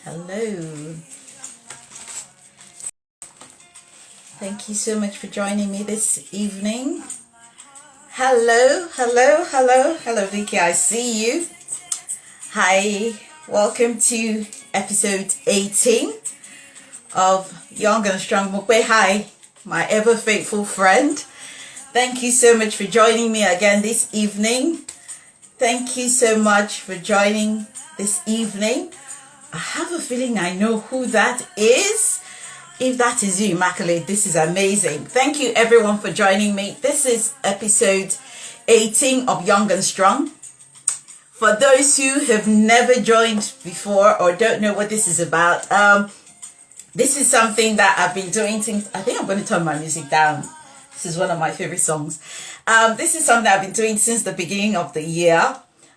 Hello. Thank you so much for joining me this evening. Hello, Vicky. I see you. Hi. Welcome to episode 18 of Young and Strong Mukwe. Hi, my ever faithful friend. Thank you so much for joining me again this evening. Thank you so much for joining this evening. I have a feeling I know who that is. If that is you, Immaculate, this is amazing. Thank you everyone for joining me. This is episode 18 of Young and Strong. For those who have never joined before or don't know what this is about, this is something that I've been doing since, I think I'm going to turn my music down. This is one of my favorite songs. This is something I've been doing since the beginning of the year.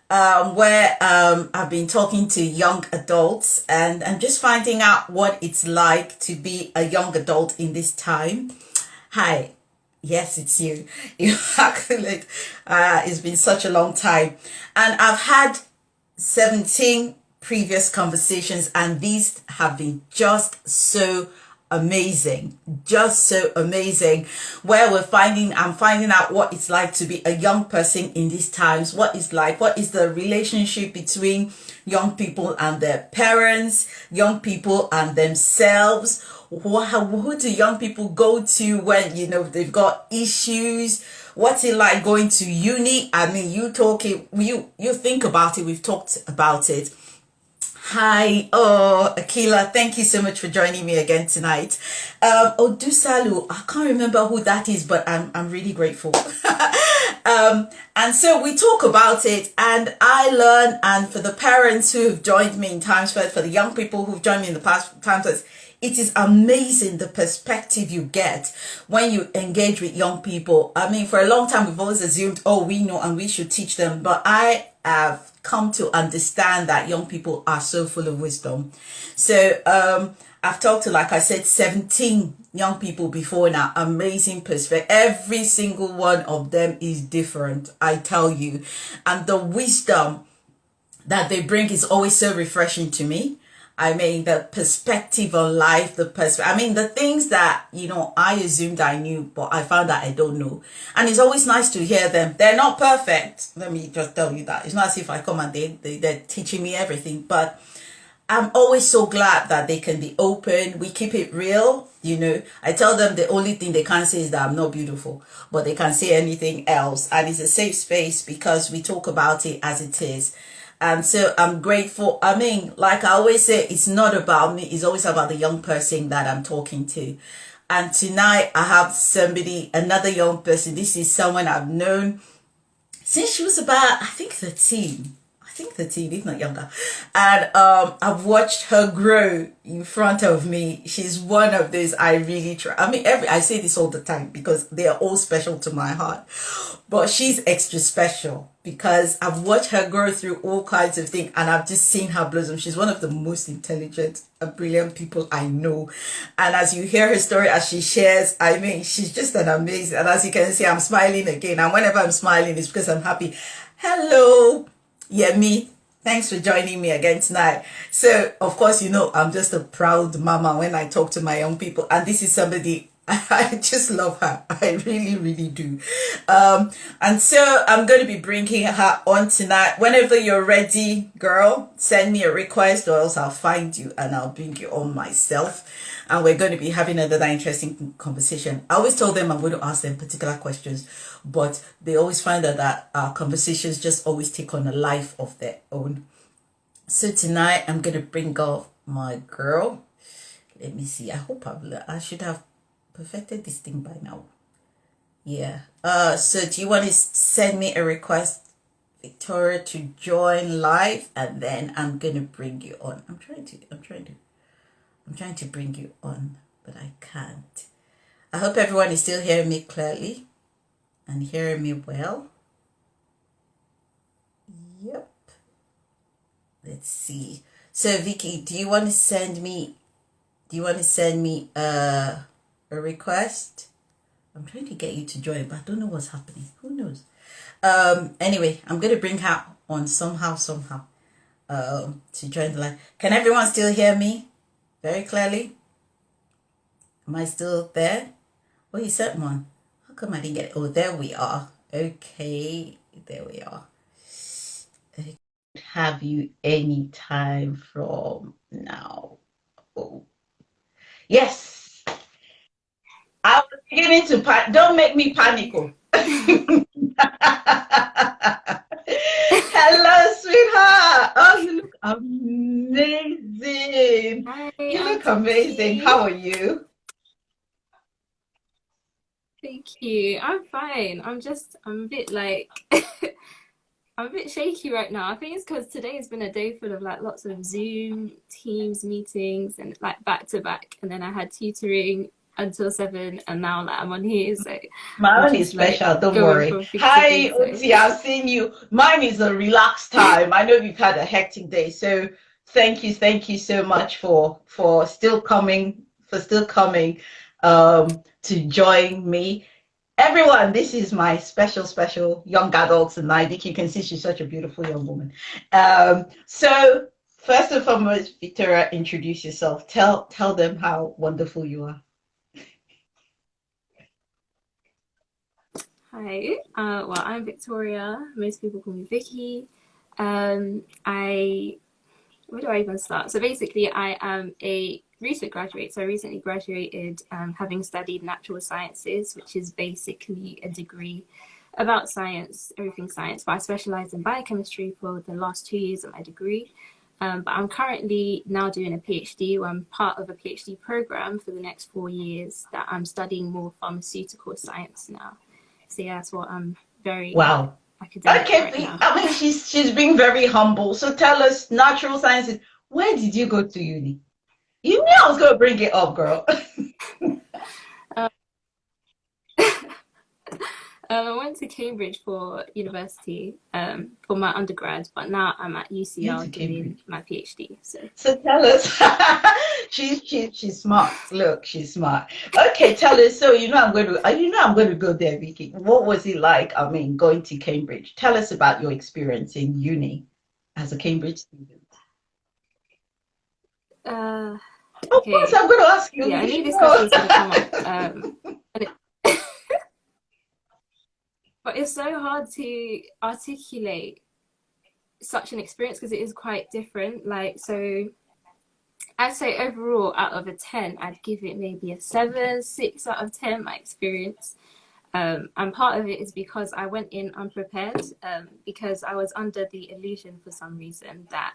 Where I've been talking to young adults and I'm just finding out what it's like to be a young adult in this time. Hi, yes, it's you. Immaculate. It's been such a long time. And I've had 17 previous conversations and these have been just so amazing, where I'm finding out what it's like to be a young person in these times, what is the relationship between young people and their parents, young people and themselves. Who do young people go to when they've got issues? What's it like going to uni? I mean, you think about it, we've talked about it. Hi, Akila, thank you so much for joining me again tonight. Odusalu, I can't remember who that is, but I'm really grateful. And so we talk about it and I learn, and for the parents who have joined me in Times First, for the young people who've joined me in the past Times First, it is amazing the perspective you get when you engage with young people. I mean, for a long time, we've always assumed, we know and we should teach them. But I have come to understand that young people are so full of wisdom. So I've talked to, like I said, 17 young people before now. Amazing perspective. Every single one of them is different, I tell you. And the wisdom that they bring is always so refreshing to me. I mean, the perspective on life, the things that, I assumed I knew, but I found that I don't know. And it's always nice to hear them. They're not perfect. Let me just tell you that. It's not as if I come and they're teaching me everything, but I'm always so glad that they can be open. We keep it real. I tell them the only thing they can't say is that I'm not beautiful, but they can say anything else. And it's a safe space because we talk about it as it is. And so I'm grateful. I mean, like I always say, it's not about me. It's always about the young person that I'm talking to. And tonight I have another young person. This is someone I've known since she was about, I think 13, if not younger. And I've watched her grow in front of me. She's one of those I really try. I mean, I say this all the time because they are all special to my heart. But she's extra special because I've watched her grow through all kinds of things and I've just seen her blossom. She's one of the most intelligent and brilliant people I know. And as you hear her story, as she shares, I mean, she's just an amazing. And as you can see, I'm smiling again. And whenever I'm smiling, it's because I'm happy. Hello. Yemi, thanks for joining me again tonight. So, of course, I'm just a proud mama when I talk to my young people. And this is somebody, I just love her. I really, really do. And so I'm going to be bringing her on tonight. Whenever you're ready, girl, send me a request or else I'll find you and I'll bring you on myself. And we're going to be having another interesting conversation. I always told them I'm going to ask them particular questions, but they always find that our conversations just always take on a life of their own. So tonight I'm going to bring up my girl. Let me see. I hope I should have perfected this thing by now. Yeah. So do you want to send me a request, Victoria, to join live, and then I'm going to bring you on. I'm trying to bring you on, but I can't. I hope everyone is still hearing me clearly and hearing me well. Yep. Let's see. So Vicky, do you want to send me a request? I'm trying to get you to join, but I don't know what's happening. Who knows? Anyway, I'm going to bring her on somehow. to join the line. Can everyone still hear me very clearly? Am I still there? Oh, you sent one. How come I didn't get it? Oh, there we are. Okay, there we are. Have you any time from now? Oh, yes. I was beginning to panic. Don't make me panic. Oh. Hello, sweetheart. Oh, you look amazing. Hi, You look amazing. Aunty. How are you? Thank you. I'm fine. I'm a bit like, I'm a bit shaky right now. I think it's because today has been a day full of like lots of Zoom, Teams meetings and like back to back. And then I had tutoring until 7 and now like I'm on here. So I'm My own is just like special, don't going worry. from thing to Hi, thing. So Aunty, I've seen you. Mine is a relaxed time. I know you've had a hectic day, so thank you so much for still coming, to join me. Everyone, this is my special young adult tonight. Vic, you can see she's such a beautiful young woman. So first and foremost, Victoria, introduce yourself. Tell them how wonderful you are. hi. Well, I'm Victoria. Most people call me Vicky. I Where do I even start? So basically, I am a recent graduate. So I recently graduated, having studied natural sciences, which is basically a degree about science, everything science. But I specialized in biochemistry for the last 2 years of my degree. But I'm currently now doing a PhD, where I'm part of a PhD program for the next 4 years that I'm studying more pharmaceutical science now. So yeah, that's what I'm very Wow. academic right Okay, now. I mean she's being very humble. So tell us, natural sciences. Where did you go to uni? You knew I was going to bring it up, girl. I went to Cambridge for university, for my undergrad, but now I'm at You UCL to doing Cambridge. my PhD. So So tell us. She's smart. Look, she's smart. Okay, tell us. So I'm going to go there, Vicky. What was it like? I mean, going to Cambridge. Tell us about your experience in uni as a Cambridge student. uh, Of course, okay, I'm going to ask you. yeah, I You knew should this know. question was going to come up, and but it's so hard to articulate such an experience because it is quite different. Like, so I'd say overall, out of a 10, I'd give it maybe a Okay. 7, 6 out of 10. My experience. And part of it is because I went in unprepared, because I was under the illusion for some reason that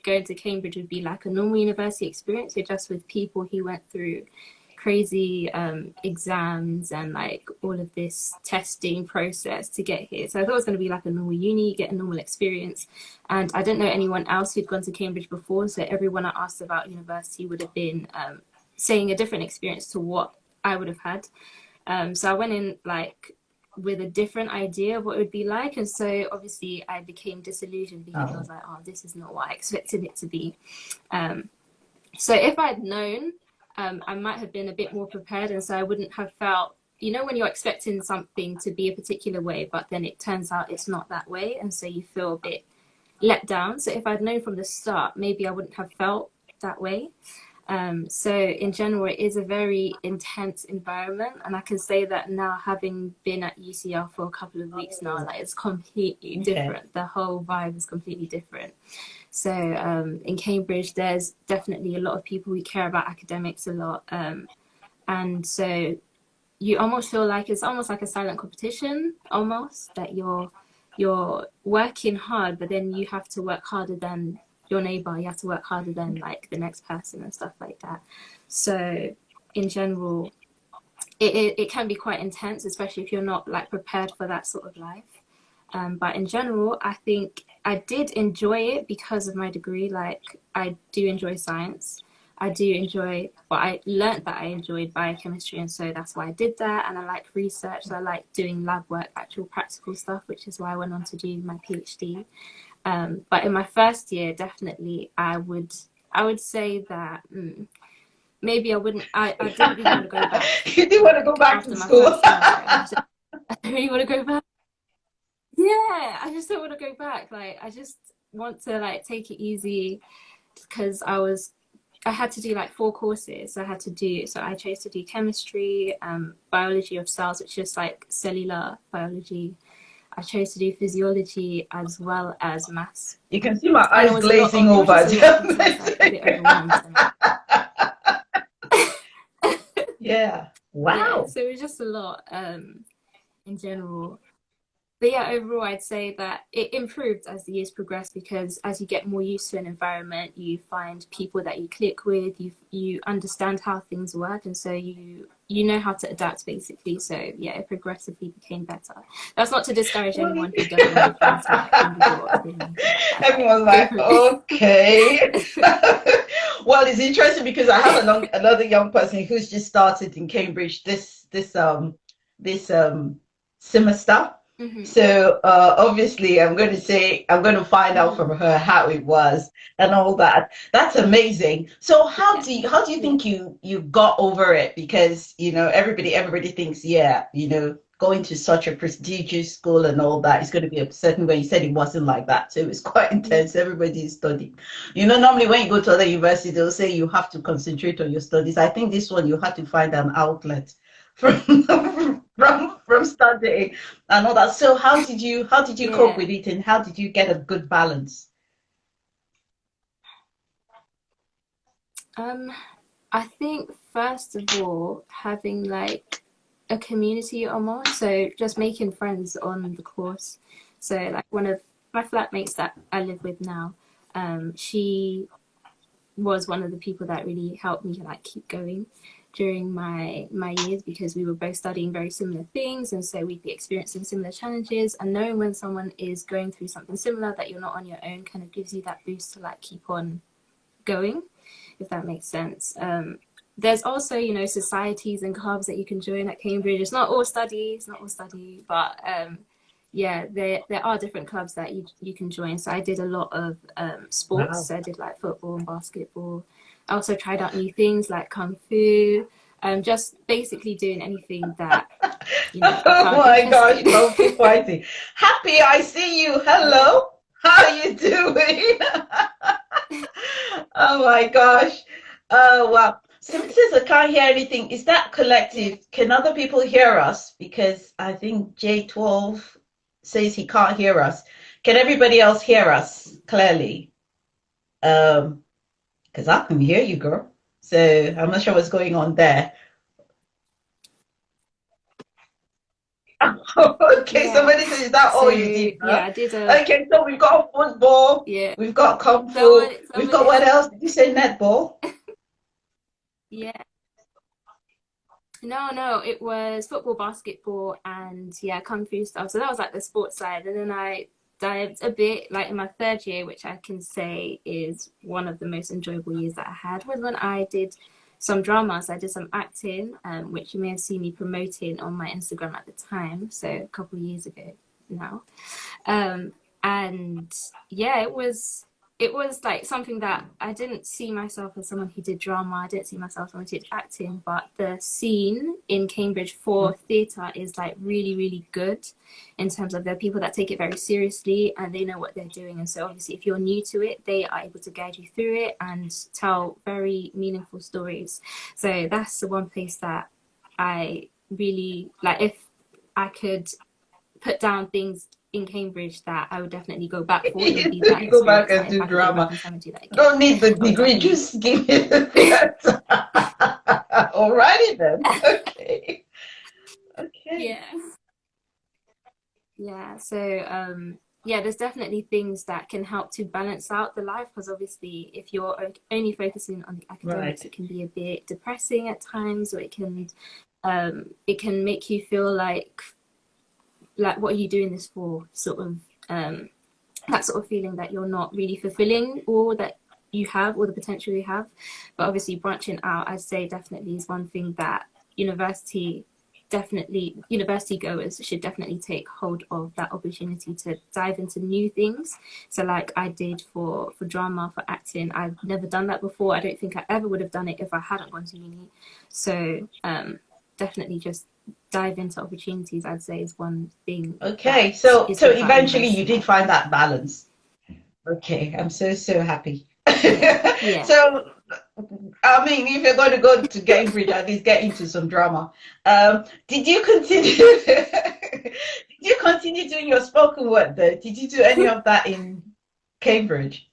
going to Cambridge would be like a normal university experience, so just with people who went through crazy exams and like all of this testing process to get here. So I thought it was going to be like a normal uni, get a normal experience. And I didn't know anyone else who'd gone to Cambridge before, so everyone I asked about university would have been saying a different experience to what I would have had. So I went in like with a different idea of what it would be like. And so obviously I became disillusioned because I was Oh, like, oh, this is not what I expected it to be. Um, so if I'd known, I might have been a bit more prepared. And so I wouldn't have felt, when you're expecting something to be a particular way, but then it turns out it's not that way. And so you feel a bit let down. So if I'd known from the start, maybe I wouldn't have felt that way. So in general, it is a very intense environment, and I can say that now, having been at UCL for a couple of weeks now, like it's completely okay. different. The whole vibe is completely different. So in Cambridge, there's definitely a lot of people who care about academics a lot, and so you almost feel like it's almost like a silent competition, almost that you're working hard, but then you have to work harder than your neighbor. You have to work harder than like the next person and stuff like that. So in general, it can be quite intense, especially if you're not like prepared for that sort of life. But in general, I think I did enjoy it because of my degree. Like, I do enjoy science. I do enjoy, but I learned that I enjoyed biochemistry, and so that's why I did that. And I like research, so I like doing lab work, actual practical stuff, which is why I went on to do my PhD. But in my first year, definitely, I would say that maybe I wouldn't. I didn't really want to go back. You do want to go Like back to after my school. first semester, I don't really want to go back. Yeah, I just don't want to go back. Like, I just want to like take it easy because I had to do like 4 courses. So I chose to do chemistry, biology of cells, which is like cellular biology. I chose to do physiology as well as maths. You can see my And eyes glazing it was over. just a lot because I was like a bit overwhelmed. Yeah. Yeah, Wow. so it was just a lot in general. But yeah, overall, I'd say that it improved as the years progressed because as you get more used to an environment, you find people that you click with, you understand how things work, and so you know how to adapt basically. So yeah, it progressively became better. That's not to discourage anyone who doesn't go into like Cambridge or Oxford or anything like that. Everyone's Go like, for okay. it. Well, it's interesting because I have another young person who's just started in Cambridge this semester. Hmm. So obviously, I'm going to find out from Hmm. her how it was and all that. That's amazing. So Yeah, how do you yeah, think you got over it? Because everybody thinks, yeah, going to such a prestigious school and all that is going to be a certain way. You said it wasn't like that, so it was quite yeah, intense. Everybody is studying. Normally when you go to other university, they'll say you have to concentrate on your studies. I think this one you had to find an outlet from from studying and all that. So how did you cope yeah. with it, and how did you get a good balance? Um, I think first of all, having like a community almost, so just making friends on the course. So like one of my flatmates that I live with now, she was one of the people that really helped me to like keep going during my years because we were both studying very similar things, and so we'd be experiencing similar challenges, and knowing when someone is going through something similar that you're not on your own kind of gives you that boost to like keep on going, if that makes sense. There's also, societies and clubs that you can join at Cambridge. It's not all study, but yeah, there are different clubs that you can join. So I did a lot of sports. Wow. So I did like football and basketball. I also tried out new things like kung fu. Just basically doing anything that I Oh found my gosh, interesting. kung fu fighting. Happy, I see you. Yeah. Hello. How are you doing? Oh my gosh. Oh wow. Since I can't hear anything, is that Yeah. collective? Can other people hear us? Because I think J12 says he can't hear us. Can everybody else hear us clearly? Um, because I can hear you, girl. So I'm not sure what's going on there. Okay, Yeah. somebody said, is that So all you did, yeah, huh? I did a Okay, so we've got football, yeah. we've got kung fu, we've Someone got what else? Did you say netball? yeah. No, it was football, basketball, and yeah, kung fu stuff. So that was like the sports side. And then I dived a bit, like in my third year, which I can say is one of the most enjoyable years that I had, was when I did some dramas. I did some acting, which you may have seen me promoting on my Instagram at the time. So a couple of years ago now. Um, and yeah, it was like something that I didn't see myself as someone who did drama. I didn't see myself as someone who did acting, but the scene in Cambridge for theatre is like really, really good in terms of there are people that take it very seriously and they know what they're doing. And so obviously if you're new to it, they are able to guide you through it and tell very meaningful stories. So that's the one place that I really like. If I could put down things in Cambridge that I would definitely go back for, it would be that You go back experience. and Like if do I could go back drama. in time and do that again, Don't need the I would degree, definitely. just give me the theater. Alrighty then. Okay. Okay. Yeah. Yeah. So yeah, there's definitely things that can help to balance out the life because obviously if you're only focusing on the academics, Right. it can be a bit depressing at times, or it can make you feel like what are you doing this for, sort of that sort of feeling that you're not really fulfilling all that you have or the potential you have. But obviously branching out, I'd say definitely is one thing that university goers should definitely take hold of, that opportunity to dive into new things. So like I did for drama, for acting, I've never done that before. I don't think I ever would have done it if I hadn't gone to uni. So definitely just dive into opportunities, I'd say, is one thing that Okay. So is so good about eventually you university did life. find that balance. Okay, I'm so so happy. Yeah, yeah. So, I mean, if you're going to go to Cambridge, at least get into some drama. Did you continue? Did you continue doing your spoken word though? Did you do any of that in Cambridge?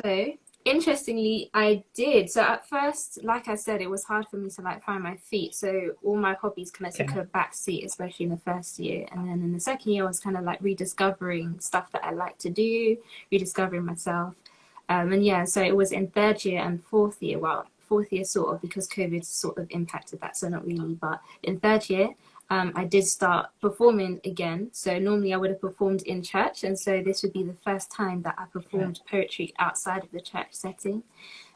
So interestingly, I did. So at first, like I said, it was hard for me to like find my feet. So all my hobbies kind of took Okay. a back seat, especially in the first year. And then in the second year, I was kind of like rediscovering stuff that I like to do, rediscovering myself. And yeah, so it was in third year and fourth year. Well, fourth year sort of because COVID sort of impacted that, so not really. But in third year, I did start performing again. So normally I would have performed in church, and so this would be the first time that I Right. performed poetry outside of the church setting.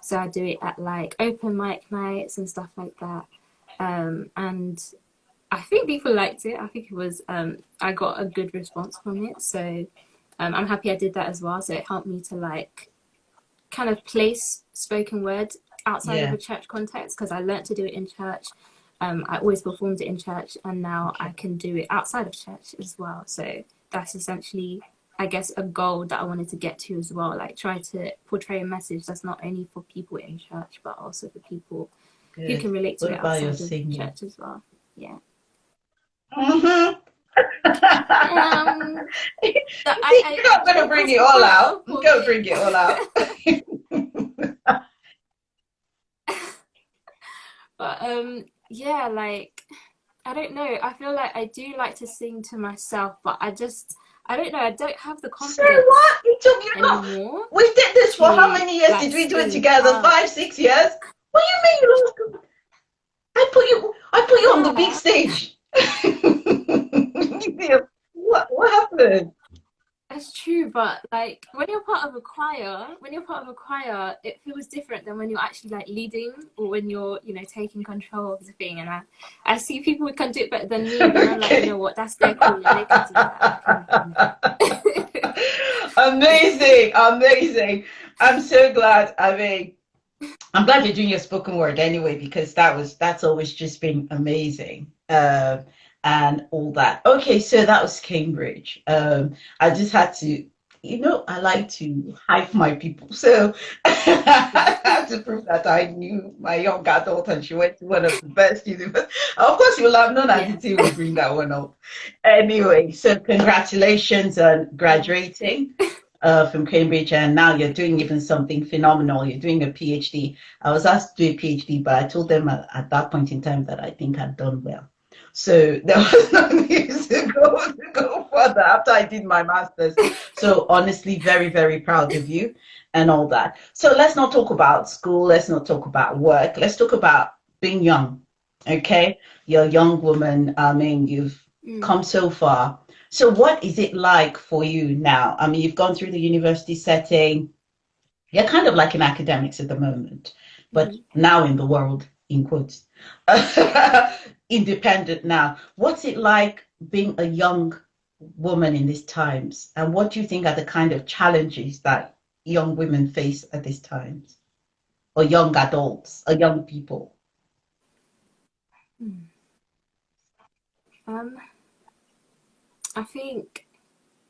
So I do it at like open mic nights and stuff like that. And I think people liked it. I think it was I got a good response from it. So I'm happy I did that as well. So it helped me to like kind of place spoken word outside of Yeah. a church context because I learned to do it in church. I always performed it in church, and now I Okay. can do it outside of church as well. So that's essentially, I guess, a goal that I wanted to get to as well. Like try to portray a message that's not only for people in church, but also for people who Good. can relate to What it about your outside of singing? church as well. Yeah. Hmm. Um, You're not I gonna don't bring pass it the all bar, out. You gotta bring it unfortunately. all out. But yeah, like I don't know. I feel like I do like to sing to myself, but I don't know. I don't have the So confidence what? It took you not. anymore We did this for how to many years like did we do it sing together? out. 5, 6 years? What do you mean you lost? I put you on the big Yeah, stage. What happened? that's true. But like when you're part of a choir, it feels different than when you're actually like leading or when you're, you know, taking control of the thing. And I see people who can do it better than me. Then I'm like, you know Okay. what? That's their calling. They can do that. I can, you know. Amazing, amazing. I'm so glad. I mean, I'm glad you're doing your spoken word anyway, because that's always just been amazing. And all that. Okay, so that was Cambridge. I just had to, I like to hype my people. So Yeah. I have to prove that I knew my young adult and she went to one of the best universities. Of course, you will have known Yeah. Aunty will bring that one up. Anyway, so congratulations on Yeah. graduating from Cambridge, and now you're doing even something phenomenal. You're doing a PhD. I was asked to do a PhD, but I told them at that point in time that I think I'd done well. So there was no need to go further after I did my master's. So honestly, very, very proud of you and all that. So let's not talk about school. Let's not talk about work. Let's talk about being young. Okay. You're a young woman. I mean, you've Mm. come so far. So what is it like for you now? I mean, you've gone through the university setting. You're kind of like in academics at the moment, but Mm-hmm. now in the world, in quotes, Yeah. independent now. What's it like being a young woman in these times? And what do you think are the kind of challenges that young women face at these times? Or young adults, or young people? Mm. Um, I think,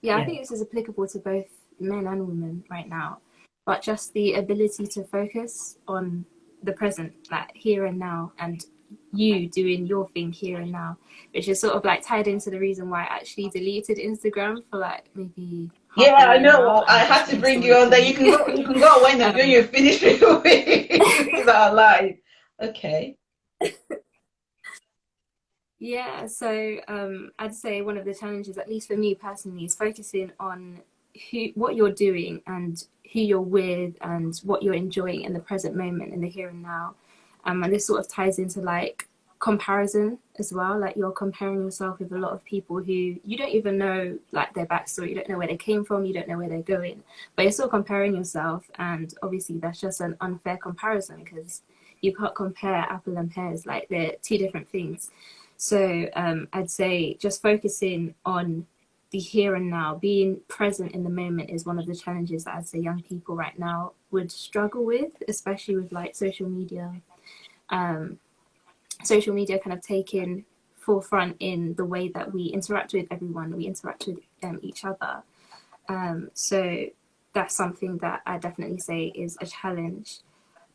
yeah, I Yeah. think this is applicable to both men and women right now, but just the ability to focus on the present, like here and now, and you doing your thing here and now, which is sort of like tied into the reason why I actually deleted Instagram for like maybe Yeah, half a I year know. now Well, I and had just to bring reinstalled you it on there. fully. You can go when um, you finish with our life. Okay. Yeah, so I'd say one of the challenges, at least for me personally, is focusing on what you're doing and who you're with and what you're enjoying in the present moment, in the here and now. And this sort of ties into like comparison as well. Like you're comparing yourself with a lot of people who you don't even know like their backstory, you don't know where they came from, you don't know where they're going, but you're still comparing yourself. And obviously, that's just an unfair comparison because you can't compare apple and pears, like they're two different things. So I'd say just focusing on the here and now, being present in the moment is one of the challenges that I'd say young people right now would struggle with, especially with like social media. Um, Social media kind of taking forefront in the way that we interact with everyone, we interact with each other. So that's something that I definitely say is a challenge.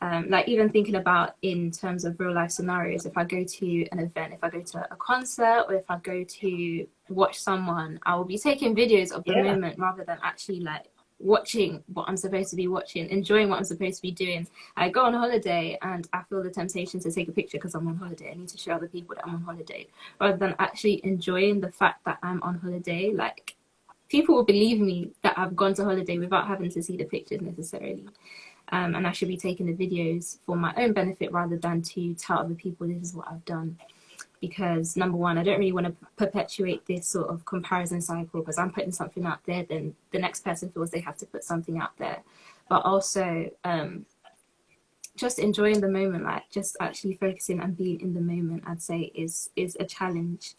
Like even thinking about in terms of real life scenarios, if I go to an event, if I go to a concert, or if I go to watch someone, I will be taking videos of the Yeah. moment rather than actually like watching what I'm supposed to be watching, enjoying what I'm supposed to be doing. I go on holiday and I feel the temptation to take a picture because I'm on holiday. I need to show other people that I'm on holiday rather than actually enjoying the fact that I'm on holiday. Like people will believe me that I've gone to holiday without having to see the pictures necessarily. And I should be taking the videos for my own benefit rather than to tell other people this is what I've done. Because number one, I don't really want to perpetuate this sort of comparison cycle because I'm putting something out there, then the next person feels they have to put something out there. But also just enjoying the moment, like just actually focusing and being in the moment, I'd say is a challenge.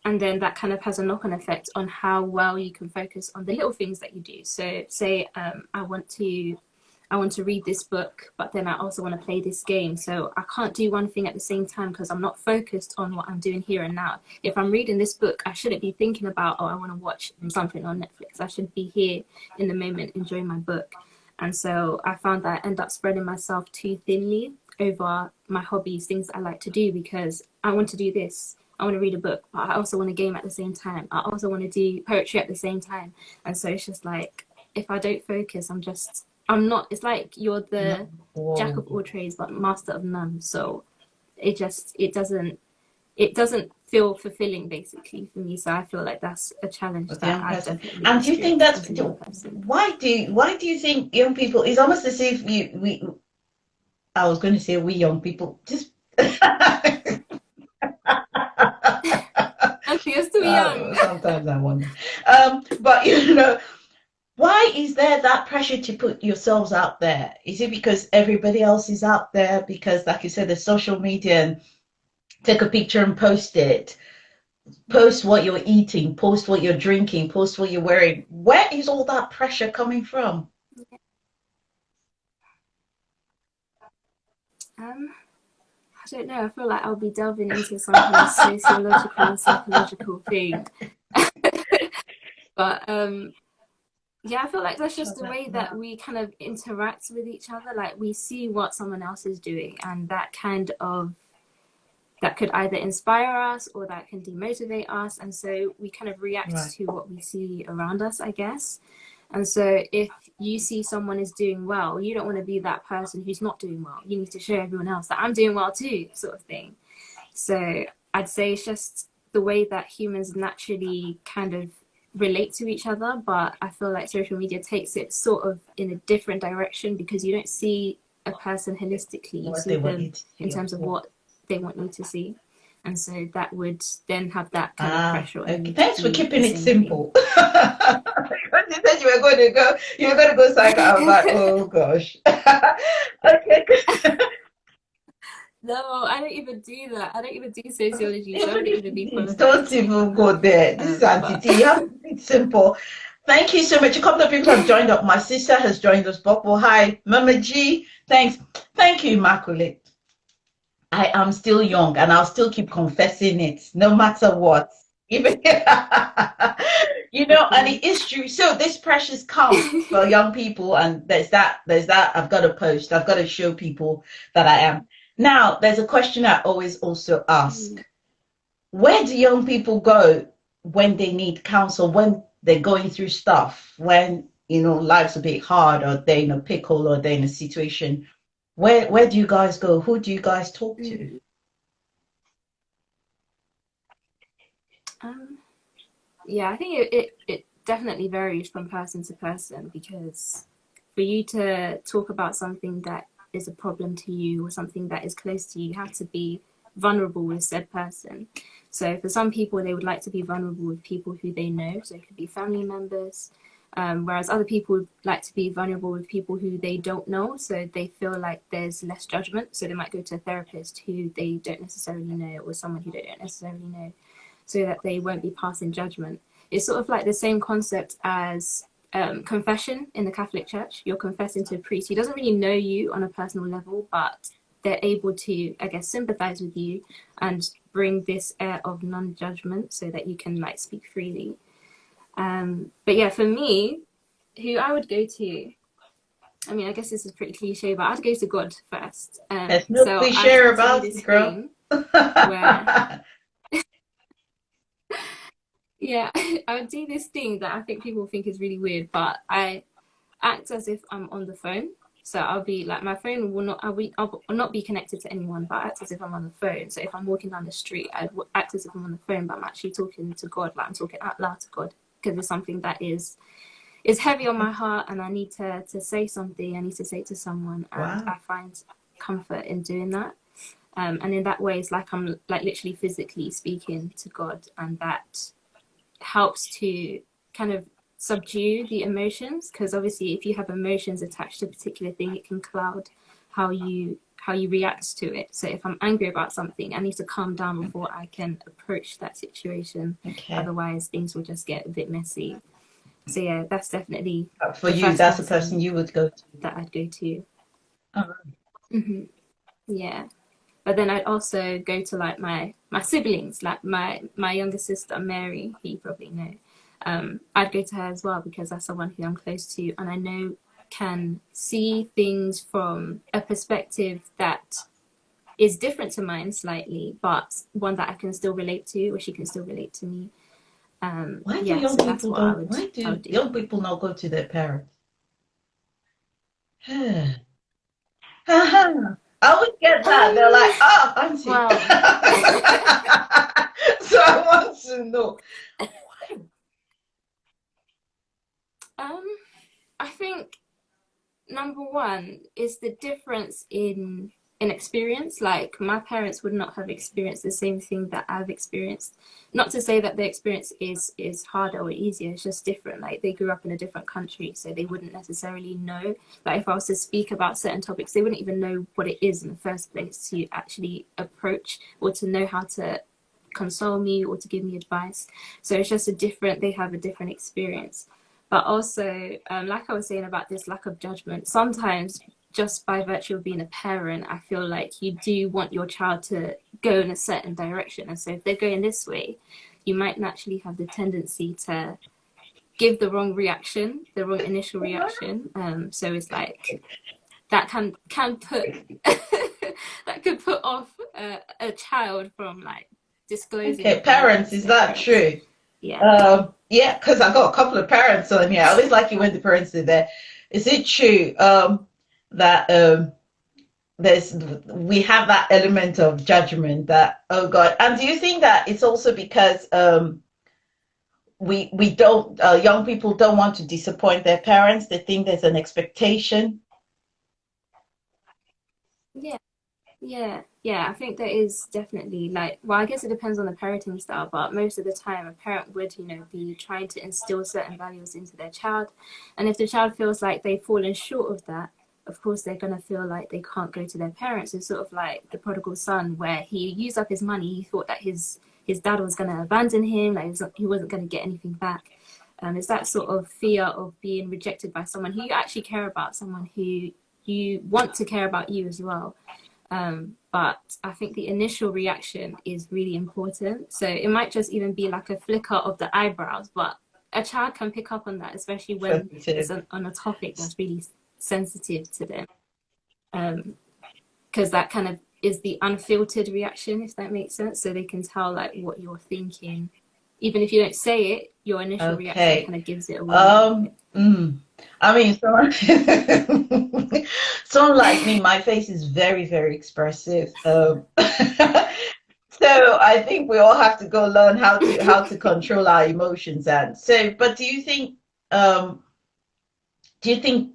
And then that kind of has a knock-on effect on how well you can focus on the little things that you do. So say I want to read this book, but then I also want to play this game. So I can't do one thing at the same time because I'm not focused on what I'm doing here and now. If I'm reading this book, I shouldn't be thinking about, oh, I want to watch something on Netflix. I should be here in the moment enjoying my book. And so I found that I end up spreading myself too thinly over my hobbies, things that I like to do, because I want to do this. I want to read a book, but I also want to game at the same time. I also want to do poetry at the same time. And so it's just like, if I don't focus, I'm not, it's like you're the jack of all trades, but master of none. So it doesn't feel fulfilling basically for me. So I feel like that's a challenge With the that young I person. definitely And do you think experience that's as a young person. why do you think young people, it's almost as if we I was going to say we young people just Aunty, you're still young. sometimes I wonder. But why is there that pressure to put yourselves out there? Is it because everybody else is out there? Because, like you said, the social media and take a picture and post it, post what you're eating, post what you're drinking, post what you're wearing. Where is all that pressure coming from? I don't know. I feel like I'll be delving into some kind of sociological and psychological thing. But yeah, I feel like that's just the way that we kind of interact with each other. Like we see what someone else is doing, and that could either inspire us or that can demotivate us. And so we kind of react Right. to what we see around us, I guess. And so if you see someone is doing well, you don't want to be that person who's not doing well. You need to show everyone else that I'm doing well too, sort of thing. So I'd say it's just the way that humans naturally kind of relate to each other. But I feel like social media takes it sort of in a different direction because you don't see a person holistically. You What see they want them you to in see, of terms of course. what they want you to see. And so that would then have that kind of Ah, pressure on okay. you to Thanks for do the keeping it same thing. simple. Because you said you were going to go psycho. I was like, oh gosh. Okay. No, I don't even do that. I don't even do sociology, so I wouldn't even be Please qualified to don't speak even on that. go there. This is Auntie But T. You have to keep it simple. Thank you so much. A couple of people have joined up. My sister has joined us. Bobo, hi. Mama G, thanks. Thank you, Immaculate. I am still young and I'll still keep confessing it no matter what. Even and it is true. So this pressures come for young people, and there's that I've got to post, I've got to show people that I am. Now, there's a question I always also ask. Where do young people go when they need counsel, when they're going through stuff, when life's a bit hard or they're in a pickle or they're in a situation? Where do you guys go? Who do you guys talk to? um, yeah, I think it definitely varies from person to person because for you to talk about something that is a problem to you or something that is close to you, you have to be vulnerable with said person. So for some people, they would like to be vulnerable with people who they know. So it could be family members. Whereas other people would like to be vulnerable with people who they don't know. So they feel like there's less judgment. So they might go to a therapist who they don't necessarily know or someone who they don't necessarily know so that they won't be passing judgment. It's sort of like the same concept as confession in the Catholic Church. You're confessing to a priest. He doesn't really know you on a personal level, but they're able to, I guess, sympathize with you and bring this air of non-judgment so that you can like speak freely. But yeah, for me, who I would go to, I mean, I guess this is pretty cliche, but I'd go to God first. There's no So I cliche tend to do about this it, girl. thing where, yeah, I would do this thing that I think people think is really weird, but I act as if I'm on the phone. So I'll be like, my phone will not, I'll not be connected to anyone, but I act as if I'm on the phone. So if I'm walking down the street, I act as if I'm on the phone, but I'm actually talking to God, like I'm talking out loud to God, because it's something that is heavy on my heart, and I need to say something. I need to say it to someone, and Wow. I find comfort in doing that. And in that way, it's like I'm like literally physically speaking to God, and that helps to kind of subdue the emotions, because obviously if you have emotions attached to a particular thing, it can cloud how you react to it. So if I'm angry about something, I need to calm down before I can approach that situation. Okay. Otherwise things will just get a bit messy. So yeah, that's definitely For the you, first that's the person person you would go to. that I'd go to. Oh, Hmm. Yeah. But then I'd also go to like my siblings, like my younger sister Mary, who you probably know. I'd go to her as well, because that's someone who I'm close to, and I know can see things from a perspective that is different to mine slightly, but one that I can still relate to, or she can still relate to me. why do Yeah, young so that's people what I don't? would Why I do would do. young people not go to their parents? I always get that. They're like, Um, oh, auntie. well, So I want to know. um, I think number one is the difference in experience. Like my parents would not have experienced the same thing that I've experienced. Not to say that the experience is harder or easier, it's just different. Like they grew up in a different country, so they wouldn't necessarily know. Like if I was to speak about certain topics, they wouldn't even know what it is in the first place to actually approach, or to know how to console me or to give me advice. So it's just a different, they have a different experience. But also, like I was saying about this lack of judgment, sometimes just by virtue of being a parent, I feel like you do want your child to go in a certain direction. And so if they're going this way, you might naturally have the tendency to give the wrong reaction, the wrong initial reaction. So it's like that can put that could put off a child from like Okay, disclosing anything parents, to is their that parents. true? Yeah. Yeah, because I got a couple of parents on here. I always like it when the parents are there. Is it true that there's we have that element of judgment that, oh God? And do you think that it's also because we don't young people don't want to disappoint their parents? They think there's an expectation. Yeah. Yeah, yeah, I think there is definitely like, well, I guess it depends on the parenting style, but most of the time a parent would, be trying to instill certain values into their child. And if the child feels like they've fallen short of that, of course they're gonna feel like they can't go to their parents. It's sort of like the prodigal son, where he used up his money, he thought that his dad was gonna abandon him, like he wasn't gonna get anything back. It's that sort of fear of being rejected by someone who you actually care about, someone who you want to care about you as well. But I think the initial reaction is really important. So it might just even be like a flicker of the eyebrows, but a child can pick up on that, especially when it's Sensitive. on a topic that's really sensitive to them. Because that kind of is the unfiltered reaction, if that makes sense. So they can tell like what you're thinking. Even if you don't say it, your initial reaction Okay. kind of gives it away a little bit. I mean, someone, someone like me, my face is very, very expressive. So I think we all have to go learn how to control our emotions. And so, but um, do you think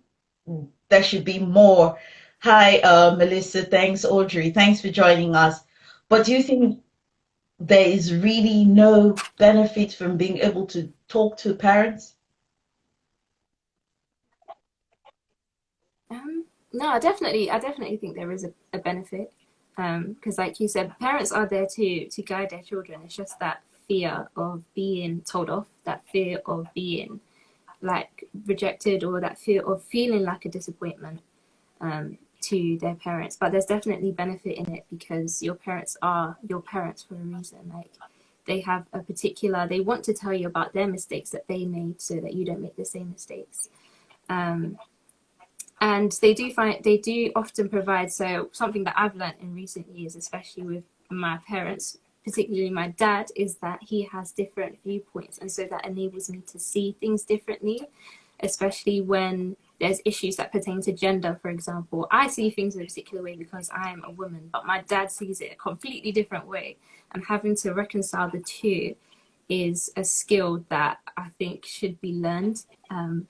there should be more? Hi, Melissa. Thanks, Audrey. Thanks for joining us. But do you think there is really no benefit from being able to talk to parents? No, I definitely think there is a benefit. Because like you said, parents are there to guide their children. It's just that fear of being told off, that fear of being like rejected, or that fear of feeling like a disappointment to their parents. But there's definitely benefit in it, because your parents are your parents for a reason. Like they have a particular, they want to tell you about their mistakes that they made so that you don't make the same mistakes. And they do often provide, so something that I've learned in recent years, especially with my parents, particularly my dad, is that he has different viewpoints, and so that enables me to see things differently, especially when there's issues that pertain to gender. For example, I see things in a particular way because I'm a woman, but my dad sees it a completely different way, and having to reconcile the two is a skill that I think should be learned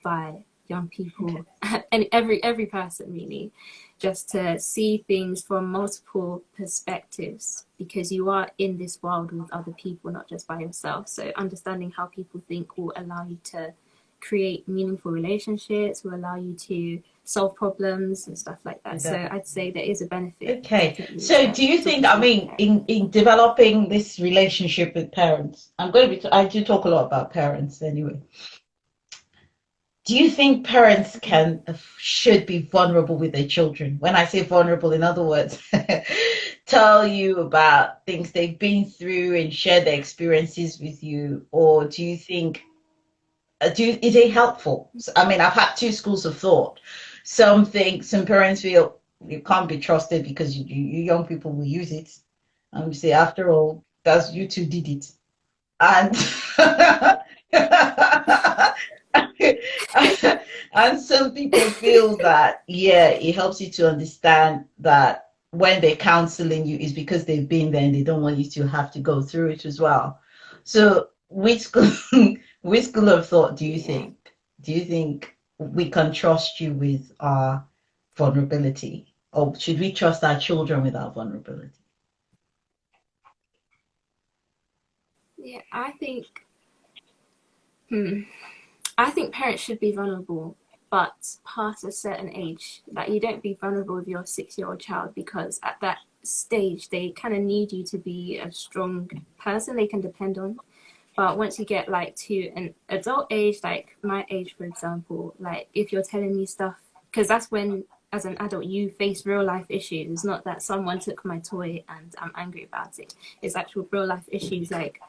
by young people and every person, really, just to see things from multiple perspectives, because you are in this world with other people, not just by yourself. So understanding how people think will allow you to create meaningful relationships, will allow you to solve problems and stuff like that. So I'd say there is a benefit. Okay. Definitely, So do you think, I mean, in developing this relationship with parents, I do talk a lot about parents anyway. Do you think parents should be vulnerable with their children? When I say vulnerable, in other words, tell you about things they've been through and share their experiences with you, or do you think is it helpful? I mean, I've had two schools of thought. Some think some parents feel you can't be trusted because you young people will use it, and we say, after all, that's you two did it, and and some people feel that, yeah, it helps you to understand that when they're counseling you is because they've been there and they don't want you to have to go through it as well. So which school which school of thought do you think? Do you think we can trust you with our vulnerability? Or should we trust our children with our vulnerability? Yeah, I think parents should be vulnerable, but past a certain age. Like, you don't be vulnerable with your 6-year-old child, because at that stage they kind of need you to be a strong person they can depend on. But once you get like to an adult age, like my age, for example, like if you're telling me stuff, because that's when, as an adult, you face real life issues. It's not that someone took my toy and I'm angry about it. It's actual real life issues, like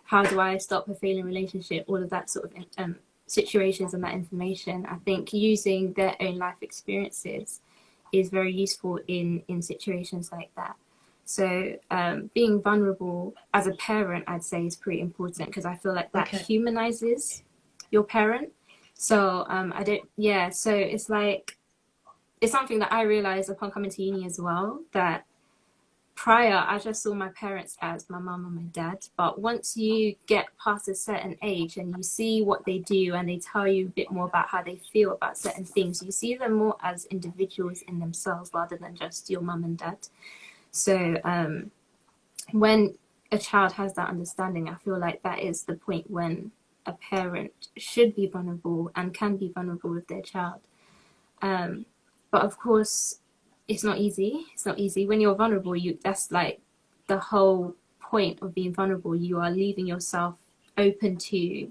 how do I stop a failing relationship, all of that sort of situations and that information. I think using their own life experiences is very useful in situations like that. So being vulnerable as a parent, I'd say, is pretty important, because I feel like that humanizes your parent. So I don't, yeah. So it's like, it's something that I realized upon coming to uni as well, that prior I just saw my parents as my mum and my dad, but once you get past a certain age and you see what they do and they tell you a bit more about how they feel about certain things, you see them more as individuals in themselves rather than just your mum and dad. So when a child has that understanding, I feel like that is the point when a parent should be vulnerable and can be vulnerable with their child. But of course, it's not easy. It's not easy. When you're vulnerable, that's like the whole point of being vulnerable. You are leaving yourself open to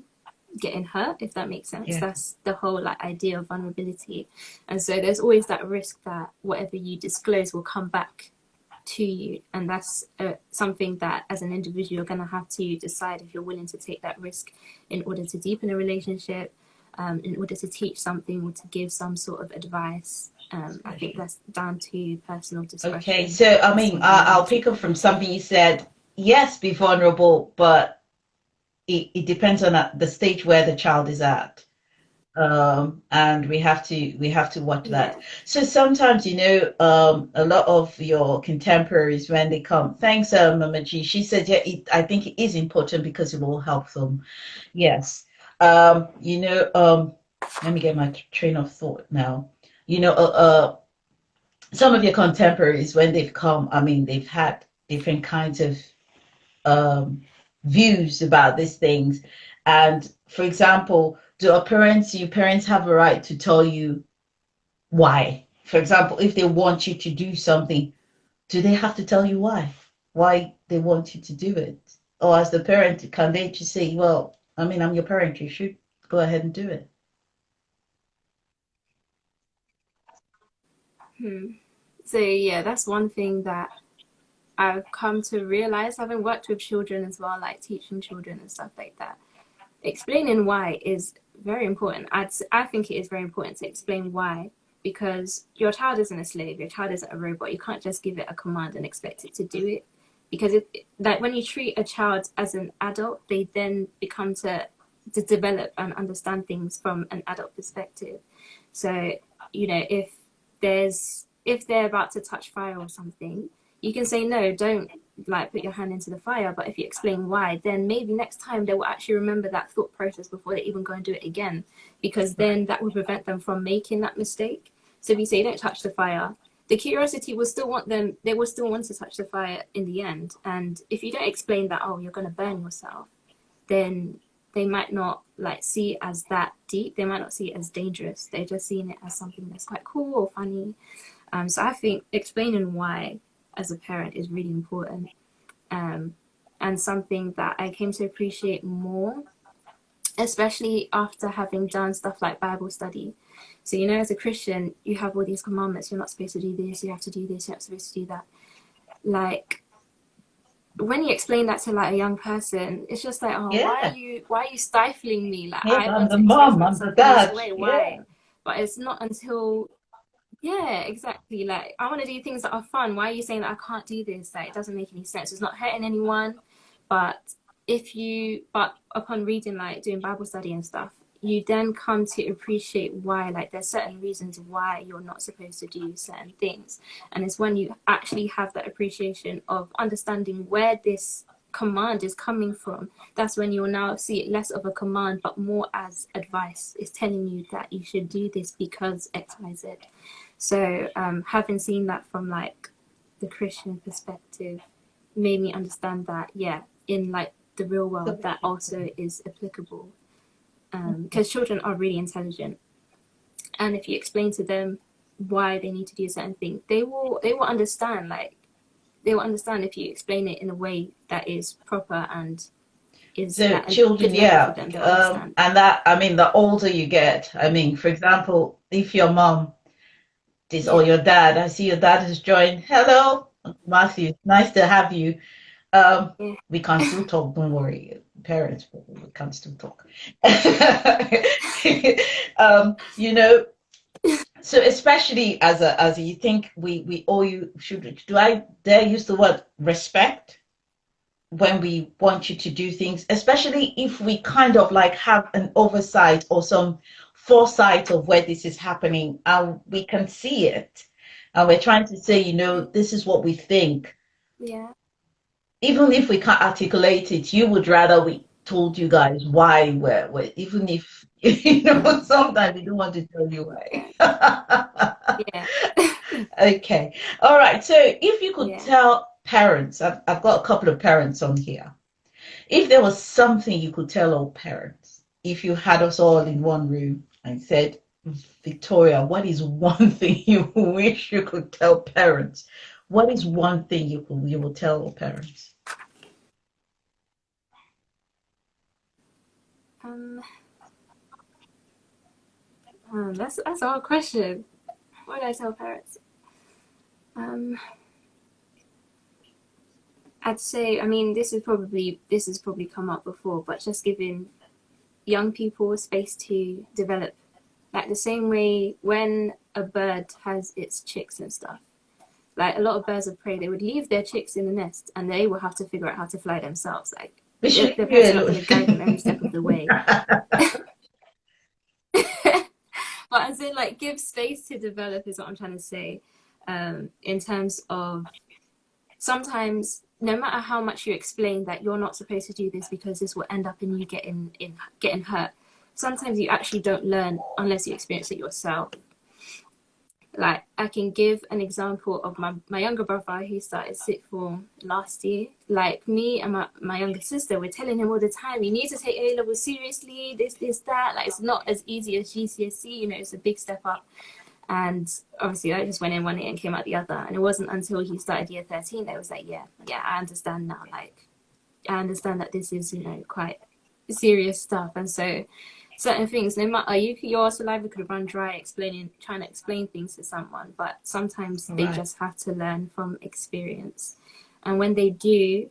getting hurt, if that makes sense. Yeah. That's the whole like idea of vulnerability. And so there's always that risk that whatever you disclose will come back to you, and that's something that as an individual you're going to have to decide if you're willing to take that risk in order to deepen a relationship, in order to teach something or to give some sort of advice. I think that's down to personal discretion. Okay, so I mean, I'll pick up from something you said. Yes, be vulnerable, but it depends on the stage where the child is at. And we have to watch that. Yeah. So sometimes, a lot of your contemporaries, when they come, thanks, Mama G. She said, yeah, I think it is important because it will help them. Yes. Let me get my train of thought now. Some of your contemporaries, when they've come, I mean, they've had different kinds of views about these things. And for example, do your parents have a right to tell you why? For example, if they want you to do something, do they have to tell you why they want you to do it? Or as the parent, can they just say, well, I mean, I'm your parent, you should go ahead and do it? So yeah, that's one thing that I've come to realize, having worked with children as well, like teaching children and stuff like that, explaining why is very important. I think it is very important to explain why, because your child isn't a slave, your child isn't a robot. You can't just give it a command and expect it to do it. Because like when you treat a child as an adult, they then become to develop and understand things from an adult perspective. So, you know, if they're about to touch fire or something, you can say no, don't like put your hand into the fire. But if you explain why, then maybe next time they will actually remember that thought process before they even go and do it again, because then that will prevent them from making that mistake. So if you say don't touch the fire, the curiosity will still want them, they will still want to touch the fire in the end. And if you don't explain that, oh, you're going to burn yourself, then they might not like see it as that deep. They might not see it as dangerous. They're just seeing it as something that's quite cool or funny. So I think explaining why as a parent is really important, and something that I came to appreciate more, especially after having done stuff like Bible study. So, you know, as a Christian, you have all these commandments. You're not supposed to do this, you have to do this, you're not supposed to do that. Like, when you explain that to like a young person, it's just like, oh, Yeah. why are you stifling me? Like, Yeah, I I'm want the to express mom, I'm the myself in this dad. way. Why? Yeah. But it's not until, yeah, exactly. Like, I want to do things that are fun. Why are you saying that I can't do this? Like, it doesn't make any sense. It's not hurting anyone. But but upon reading, like doing Bible study and stuff, you then come to appreciate why, like, there's certain reasons why you're not supposed to do certain things. And it's when you actually have that appreciation of understanding where this command is coming from, that's when you'll now see it less of a command, but more as advice. It's telling you that you should do this because X, Y, Z. So having seen that from like the Christian perspective made me understand that, yeah, in like the real world, that also is applicable. Because children are really intelligent, and if you explain to them why they need to do a certain thing, they will understand. Like, they will understand if you explain it in a way that is proper and is So at a good children, level for yeah, them. They'll understand. and that, I mean, the older you get, I mean, for example, if your mom this or Yeah, your dad, I see your dad has joined. Hello, Matthew, nice to have you. yeah, We can still talk, don't worry, parents, we can still talk. You know, so especially as you think we all you should, do I dare use the word respect when we want you to do things, especially if we kind of like have an oversight or some foresight of where this is happening and we can see it and we're trying to say, you know, this is what we think. yeah, Even if we can't articulate it, you would rather we told you guys why we're even if you know sometimes we don't want to tell you yeah, why. yeah, Okay. All right. So if you could yeah. tell parents, I've got a couple of parents on here. If there was something you could tell all parents, if you had us all in one room and said, Victoria, what is one thing you wish you could tell parents? What is one thing you will tell all parents? Um, that's a hard question. What do I tell parents? Um, I'd say, I mean, this has probably come up before, but just giving young people space to develop, like the same way when a bird has its chicks and stuff. Like a lot of birds of prey, they would leave their chicks in the nest, and they will have to figure out how to fly themselves. Like, We should their leave you parents are not alone. going to guide them every step of the way. But as in, like, give space to develop is what I'm trying to say. In terms of, sometimes no matter how much you explain that you're not supposed to do this because this will end up in you getting hurt, sometimes you actually don't learn unless you experience it yourself. Like, I can give an example of my younger brother who started sixth form last year. Like, me and my younger sister, we're telling him all the time, you need to take A level seriously, this, that. Like, it's not as easy as GCSE, you know, it's a big step up. And obviously I just went in one ear and came out the other. And it wasn't until he started year 13 that I was like, yeah, I understand now. Like, I understand that this is, you know, quite serious stuff. And so certain things, no matter, your saliva could run dry trying to explain things to someone, but sometimes they Right. just have to learn from experience. And when they do,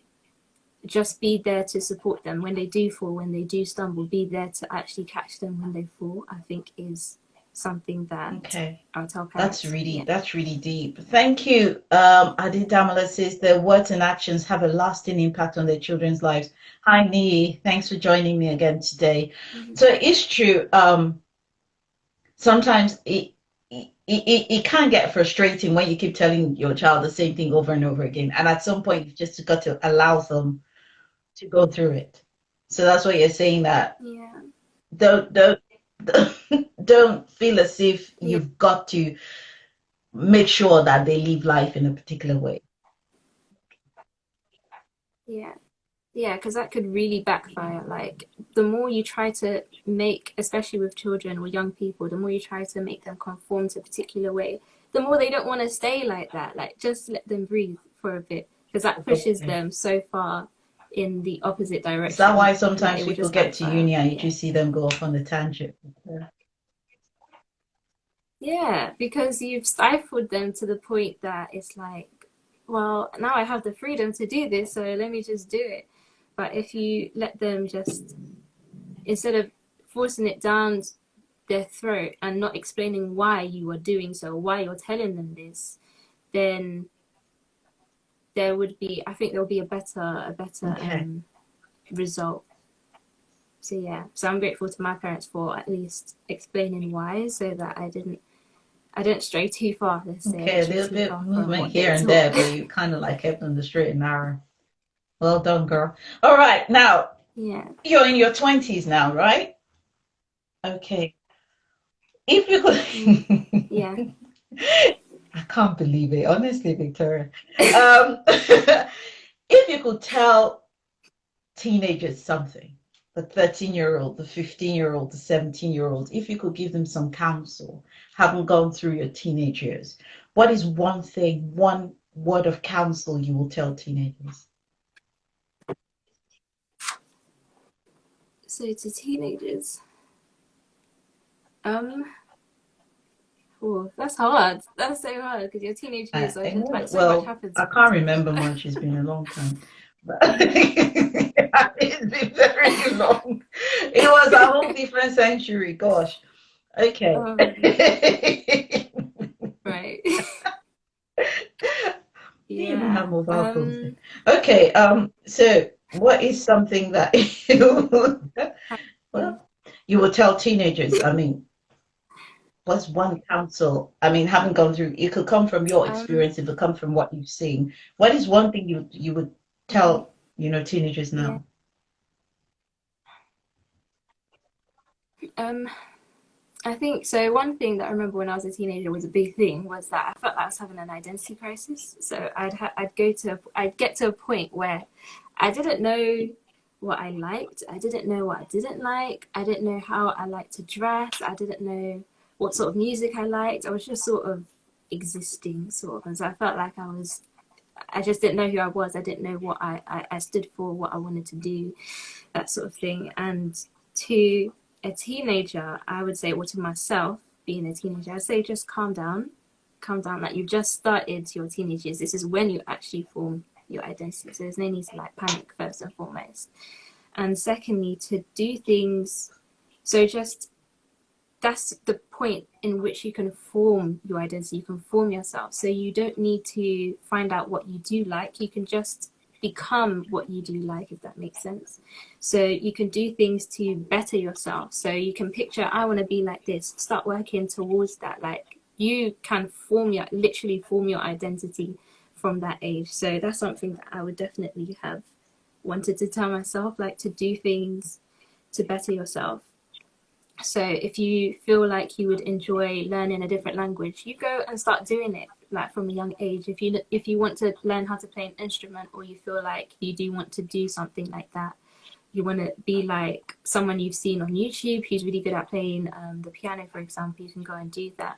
just be there to support them. When they do fall, when they do stumble, be there to actually catch them when they fall, I think is something that Okay. I would tell That's parents. really Yeah. that's really deep. Thank you. Adi Damala says their words and actions have a lasting impact on their children's lives. Hi, Nee. Thanks for joining me again today. Mm-hmm. So it's true. Sometimes it can get frustrating when you keep telling your child the same thing over and over again. And at some point, you've just got to allow them to go through it. So that's what you're saying, that Yeah. don't don't feel as if Yeah. you've got to make sure that they live life in a particular way. Yeah. Yeah, because that could really backfire. Like, the more you try to make, especially with children or young people, the more you try to make them conform to a particular way, the more they don't want to stay like that. Like, just let them breathe for a bit, because that pushes Okay. them so far in the opposite Is that direction why that sometimes it will people just get to backfire. uni and you Yeah. just see them go off on a tangent? Yeah. Yeah, because you've stifled them to the point that it's like, well, now I have the freedom to do this, so let me just do it. But if you let them just, instead of forcing it down their throat and not explaining why you are doing so, why you're telling them this, then there would be, I think there'll be a better Okay. result. So yeah, so I'm grateful to my parents for at least explaining why, so that I didn't stray too far. Let's say I Okay, didn't a stray little too bit far from movement what they here and taught. there, but you kind of like kept on the straight and narrow. Well done, girl. All right, now Yeah. you're in your 20s now, right? Okay. If you Mm, yeah. could, I can't believe it, honestly, Victoria. If you could tell teenagers something, the 13-year-old, the 15-year-old, the 17-year-old, if you could give them some counsel, having gone through your teenage years, what is one thing, one word of counsel you will tell teenagers? So to teenagers, um, oh, that's hard. That's so hard because your teenage years are just like so much Well, happens I in your can't teenage remember years. much. It's been a long time. But it's been very long. It was a whole different century. Gosh. Okay. Right. They even have Yeah. mobile phones then. Okay. So what is something that you Yeah. well you will tell teenagers? I mean, what's one counsel? I mean, having gone through, it could come from your Um. experience, it could come from what you've seen. What is one thing you would Mhm. tell, teenagers Yeah. now? Um. I think so. One thing that I remember when I was a teenager was a big thing was that I felt like I was having an identity crisis. So I'd get to a point where I didn't know what I liked. I didn't know what I didn't like. I didn't know how I liked to dress. I didn't know what sort of music I liked. I was just sort of existing, sort of. And so I felt like I just didn't know who I was. I didn't know what I stood for, what I wanted to do, that sort of thing. And to a teenager, I would say, or to myself, being a teenager, I'd say just calm down. Calm down. Like, you've just started your teenage years. This is when you actually form your identity. So there's no need to like panic, first and foremost. And secondly, to do things. So just that's the point in which you can form your identity, you can form yourself. So you don't need to find out what you do like, you can just become what you do like, if that makes sense. So you can do things to better yourself. So you can picture, I want to be like this, start working towards that. Like, you can literally form your identity from that age. So that's something that I would definitely have wanted to tell myself, like, to do things to better yourself. So if you feel like you would enjoy learning a different language, you go and start doing it, like, from a young age. If you want to learn how to play an instrument, or you feel like you do want to do something like that, you want to be like someone you've seen on YouTube who's really good at playing the piano, for example, you can go and do that.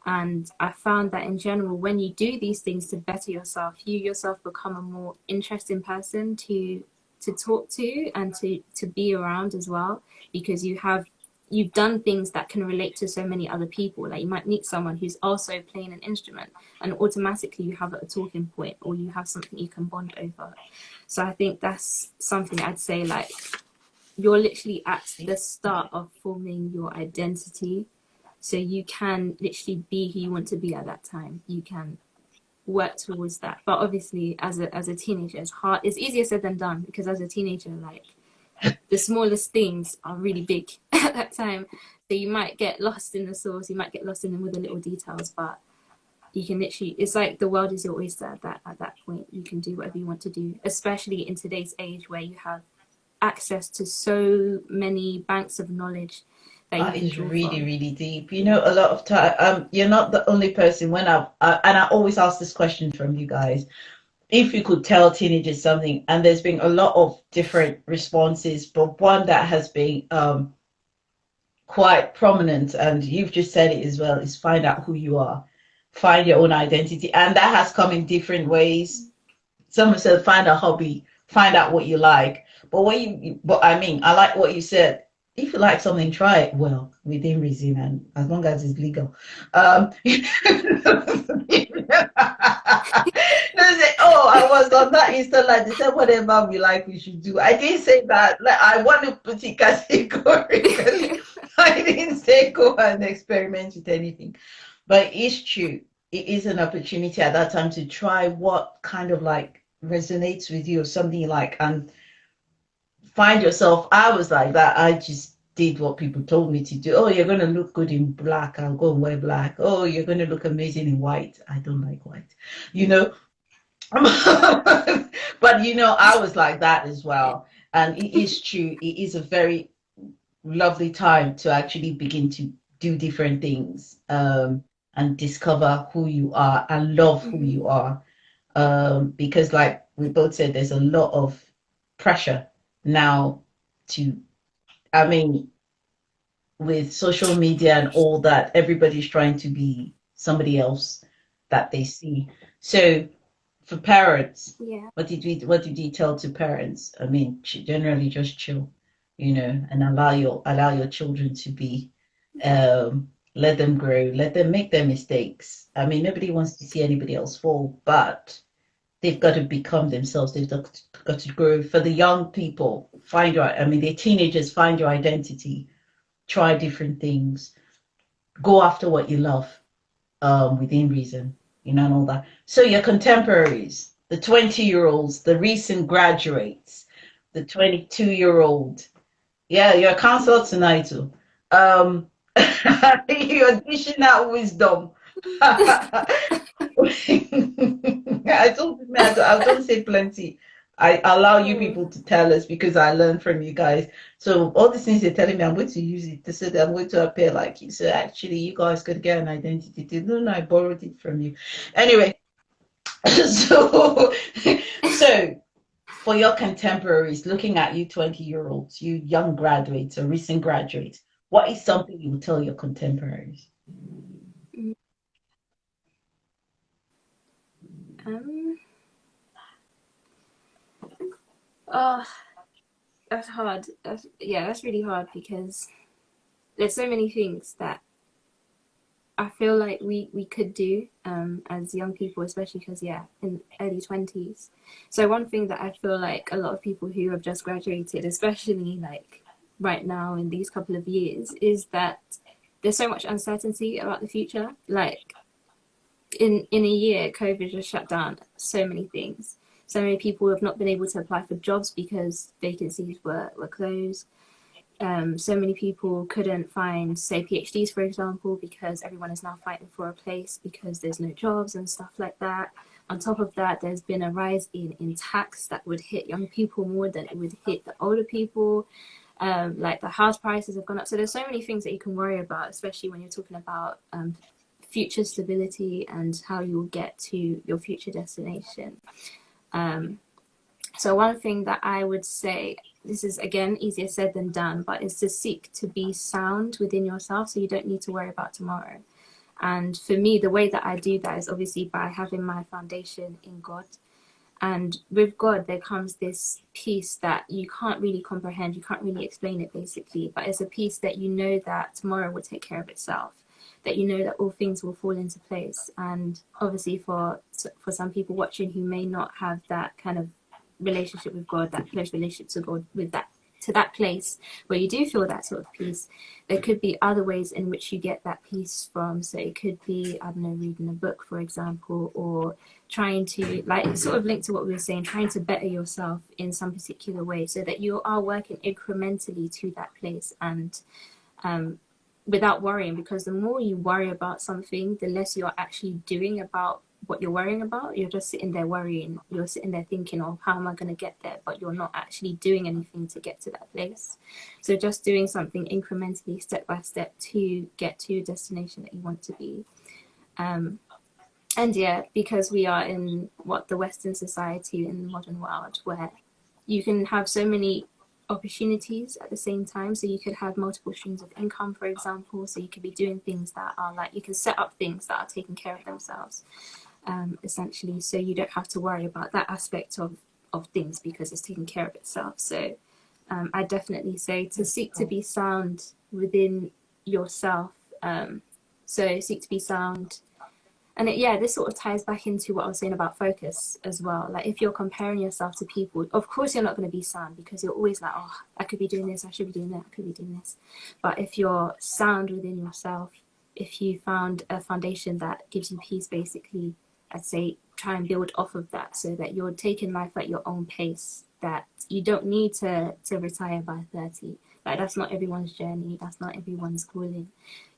And I found that in general, when you do these things to better yourself, you yourself become a more interesting person to talk to and to be around as well, because you have you've done things that can relate to so many other people. Like you might meet someone who's also playing an instrument, and automatically you have a talking point, or you have something you can bond over. So I think that's something I'd say, like, you're literally at the start of forming your identity. So you can literally be who you want to be at that time. You can work towards that. But obviously, as a teenager, it's hard. It's easier said than done, because as a teenager, like, the smallest things are really big at that time. So you might get lost in the sauce. You might get lost in with the little details, but you can literally, it's like the world is your oyster at that point. You can do whatever you want to do, especially in today's age where you have access to so many banks of knowledge that you That can is draw really, from. really deep. You know, a lot of time, you're not the only person when and I always ask this question from you guys. If you could tell teenagers something, and there's been a lot of different responses, but one that has been quite prominent, and you've just said it as well, is find out who you are, find your own identity. And that has come in different ways. Someone said find a hobby, find out what you like. But I mean, I like what you said. If you like something, try it well within reason and as long as it's legal. They say, oh, I was on that Insta like they said whatever we like we should do. I didn't say that. Like I want to put it categorically. I didn't say go and experiment with anything. But it's true. It is an opportunity at that time to try what kind of like resonates with you or something you like and find yourself. I was like that. I just did what people told me to do. Oh, you're going to look good in black. I'll go and wear black. Oh, you're going to look amazing in white. I don't like white, you know. But, you know, I was like that as well. And it is true. It is a very lovely time to actually begin to do different things and discover who you are and love who Mm-hmm. you are. Because, like we both said, there's a lot of pressure now to, I mean, with social media and all that, everybody's trying to be somebody else that they see. So for parents, Yeah. what did you tell to parents? I mean, generally just chill, you know, and allow your children to be, let them grow, let them make their mistakes. I mean, nobody wants to see anybody else fall, but they've got to become themselves. Got to grow. For the young people, I mean, they're teenagers, find your identity, try different things, go after what you love, within reason, you know, and all that. So your contemporaries, the 20-year-olds, the recent graduates, the 22-year-old. Yeah, you're a counselor tonight too. You're dishing out wisdom. I don't say plenty. I allow you Oh, people to tell us because I learn from you guys. So all these things you're telling me, I'm going to use it to say that I'm going to appear like you. So actually, you guys could get an identity too. No, no, I borrowed it from you. Anyway, so so for your contemporaries, looking at you 20-year-olds, you young graduates or recent graduates, what is something you would tell your contemporaries? um, oh, that's hard. That's really hard, because there's so many things that I feel like we could do as young people, especially because, yeah, in early 20s. So one thing that I feel like a lot of people who have just graduated, especially like right now in these couple of years, is that there's so much uncertainty about the future. Like in a year, COVID just shut down so many things. So many people have not been able to apply for jobs because vacancies were closed. So many people couldn't find, say, PhDs, for example, because everyone is now fighting for a place because there's no jobs and stuff like that. On top of that, there's been a rise in tax that would hit young people more than it would hit the older people. Like the house prices have gone up. So there's so many things that you can worry about, especially when you're talking about future stability and how you'll get to your future destination. Um, so one thing that I would say, this is again easier said than done, but is to seek to be sound within yourself so you don't need to worry about tomorrow. And for me, the way that I do that is obviously by having my foundation in God. And with God, there comes this peace that you can't really comprehend, you can't really explain it basically, but it's a peace that you know that tomorrow will take care of itself, that you know that all things will fall into place. And obviously for some people watching who may not have that kind of relationship with God, that close relationship to God, with that, to that place where you do feel that sort of peace, there could be other ways in which you get that peace from. So it could be, I don't know, reading a book, for example, or trying to, like, sort of link to what we were saying, trying to better yourself in some particular way so that you are working incrementally to that place. And without worrying, because the more you worry about something, the less you're actually doing about what you're worrying about. You're just sitting there worrying, you're sitting there thinking, oh, how am I going to get there? But you're not actually doing anything to get to that place. So just doing something incrementally, step by step, to get to a destination that you want to be. And yeah, because we are in the Western society, in the modern world, where you can have so many opportunities at the same time. So you could have multiple streams of income, for example. So you could be doing things that are like, you can set up things that are taking care of themselves, essentially. So you don't have to worry about that aspect of things because it's taking care of itself. So I definitely say to seek to be sound within yourself. So seek to be sound. And this sort of ties back into what I was saying about focus as well. Like, if you're comparing yourself to people, of course you're not going to be sound, because you're always like, oh, I could be doing this, I should be doing that, I could be doing this. But if you're sound within yourself, if you found a foundation that gives you peace, basically, I'd say try and build off of that, so that you're taking life at your own pace, that you don't need to retire by 30. Like, that's not everyone's journey, that's not everyone's calling.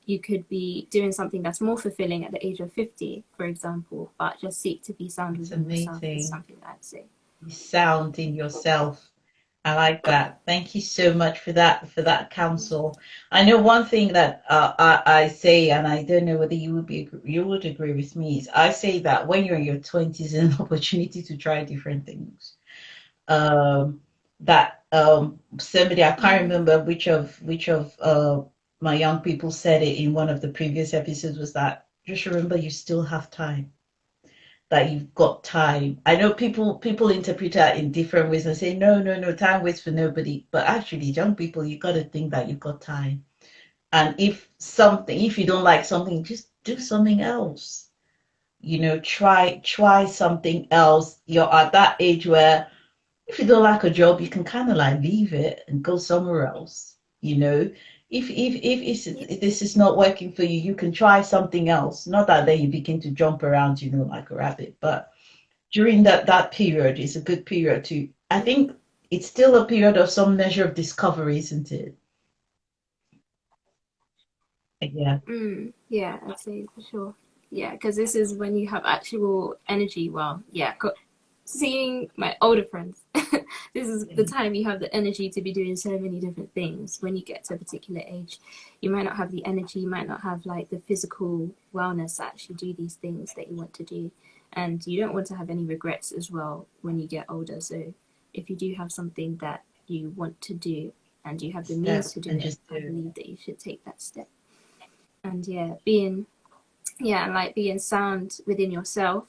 You could be doing something that's more fulfilling at the age of 50, for example, but just seek to be sound within yourself is something that I'd say. Be sound in yourself. I like that. Thank you so much for that counsel. I know one thing that I say, and I don't know whether you would agree with me, is I say that when you're in your 20s, an opportunity to try different things. Somebody, I can't remember which of my young people said it in one of the previous episodes, was that just remember you still have time, that you've got time. I know people interpret that in different ways and say, no, time waits for nobody. But actually, young people, you got to think that you've got time. And if you don't like something, just do something else. Try something else. You're at that age where if you don't like a job, you can kind of like leave it and go somewhere else. If this is not working for you, you can try something else. Not that then you begin to jump around, like a rabbit. But during that period is a good period to, I think it's still a period of some measure of discovery, isn't it? Yeah. Yeah, I'd say for sure. Yeah, because this is when you have actual energy. Well, yeah, seeing my older friends, this is the time you have the energy to be doing so many different things. When you get to a particular age, you might not have the energy, you might not have like the physical wellness to actually do these things that you want to do. And you don't want to have any regrets as well when you get older. So if you do have something that you want to do and you have the means to do it, I believe that you should take that step. And being sound within yourself,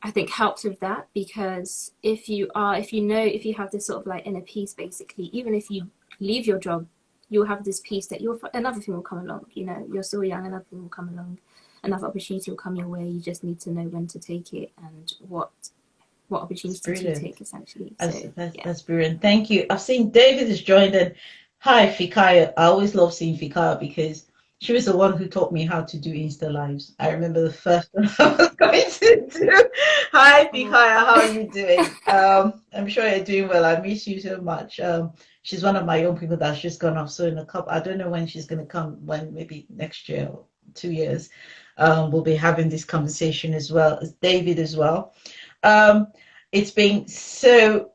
I think helps with that, because if you have this sort of like inner peace, basically, even if you leave your job, you'll have this peace that another thing will come along. You're still young, another thing will come along, another opportunity will come your way. You just need to know when to take it and what opportunity to take, essentially. That's brilliant. Thank you. I've seen David has joined in. Hi, Fikaya. I always love seeing Fikaya because she was the one who taught me how to do Insta Lives. I remember the first one I was going to do. Hi, Fikaya. How are you doing? I'm sure you're doing well. I miss you so much. She's one of my young people that's just gone off. So in a couple, I don't know when she's going to come, when maybe next year or 2 years, we'll be having this conversation as well as David as well. It's been so